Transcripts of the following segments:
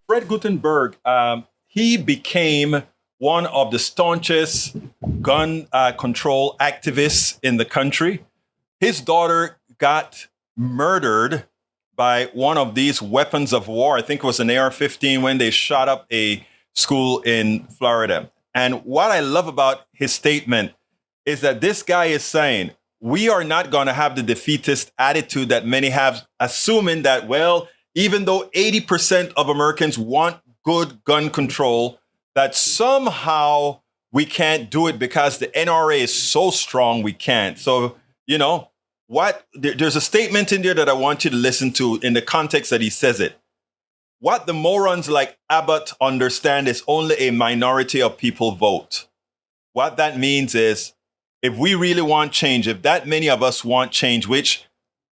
Fred Guttenberg, he became one of the staunchest gun control activists in the country. His daughter got murdered by one of these weapons of war. I think it was an AR-15 when they shot up a school in Florida. And what I love about his statement is that this guy is saying, we are not going to have the defeatist attitude that many have, assuming that, well, even though 80% of Americans want good gun control, that somehow we can't do it because the NRA is so strong we can't. So, you know, there's a statement in there that I want you to listen to in the context that he says it. What the morons like Abbott understand is only a minority of people vote. What that means is, if we really want change, if that many of us want change, which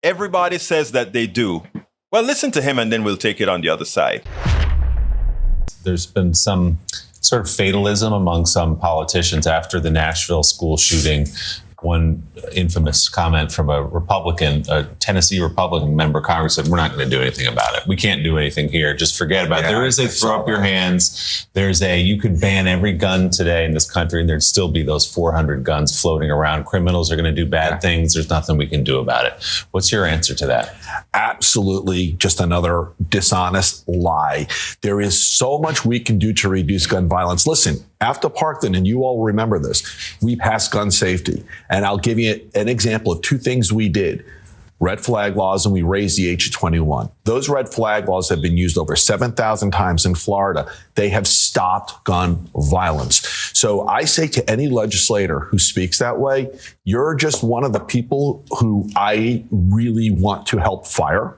everybody says that they do, well, listen to him and then we'll take it on the other side. There's been some sort of fatalism among some politicians after the Nashville school shooting. One infamous comment from a Tennessee Republican member of Congress said, we're not going to do anything about it. We can't do anything here. Just forget about it. There is a throw up your hands. You could ban every gun today in this country and there'd still be those 400 guns floating around. Criminals are going to do bad things. There's nothing we can do about it. What's your answer to that? Absolutely just another dishonest lie. There is so much we can do to reduce gun violence. Listen, after Parkland, and you all remember this, we passed gun safety. And I'll give you an example of two things we did. Red flag laws, and we raised the age of 21. Those red flag laws have been used over 7,000 times in Florida. They have stopped gun violence. So I say to any legislator who speaks that way, you're just one of the people who I really want to help fire.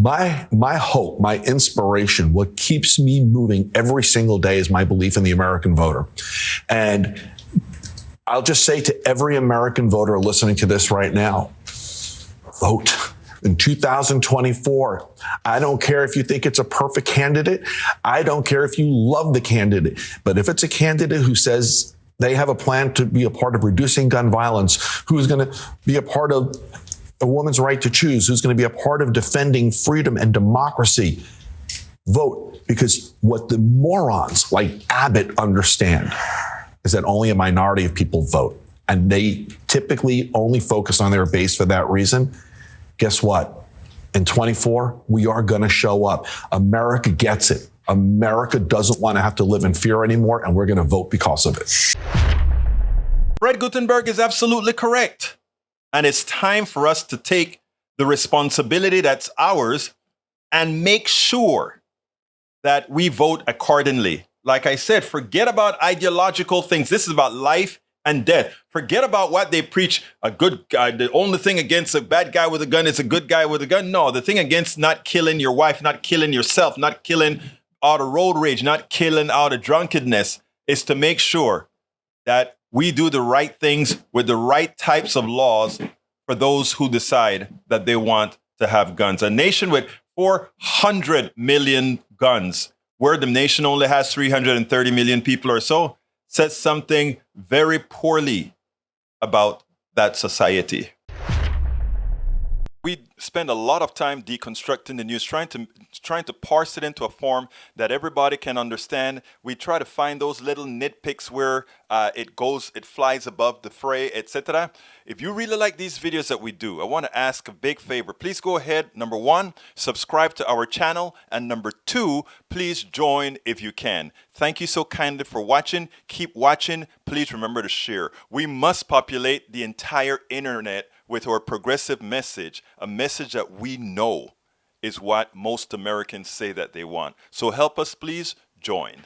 My hope, my inspiration, what keeps me moving every single day is my belief in the American voter. And I'll just say to every American voter listening to this right now, vote in 2024. I don't care if you think it's a perfect candidate. I don't care if you love the candidate. But if it's a candidate who says they have a plan to be a part of reducing gun violence, who's going to be a part of a woman's right to choose, who's going to be a part of defending freedom and democracy, vote. Because what the morons like Abbott understand is that only a minority of people vote. And they typically only focus on their base for that reason. Guess what? In 24, we are going to show up. America gets it. America doesn't want to have to live in fear anymore, and we're going to vote because of it. Fred Guttenberg is absolutely correct. And it's time for us to take the responsibility that's ours and make sure that we vote accordingly. Like I said, forget about ideological things. This is about life and death. Forget about what they preach. A good guy, the only thing against a bad guy with a gun is a good guy with a gun. No, the thing against not killing your wife, not killing yourself, not killing out of road rage, not killing out of drunkenness is to make sure that we do the right things with the right types of laws for those who decide that they want to have guns. A nation with 400 million guns, where the nation only has 330 million people or so, says something very poorly about that society. We spend a lot of time deconstructing the news, trying to parse it into a form that everybody can understand. We try to find those little nitpicks where it flies above the fray, etc. If you really like these videos that we do, I want to ask a big favor. Please go ahead. Number one, subscribe to our channel. And number two, please join if you can. Thank you so kindly for watching. Keep watching. Please remember to share. We must populate the entire internet with our progressive message, a message that we know is what most Americans say that they want. So help us, please join.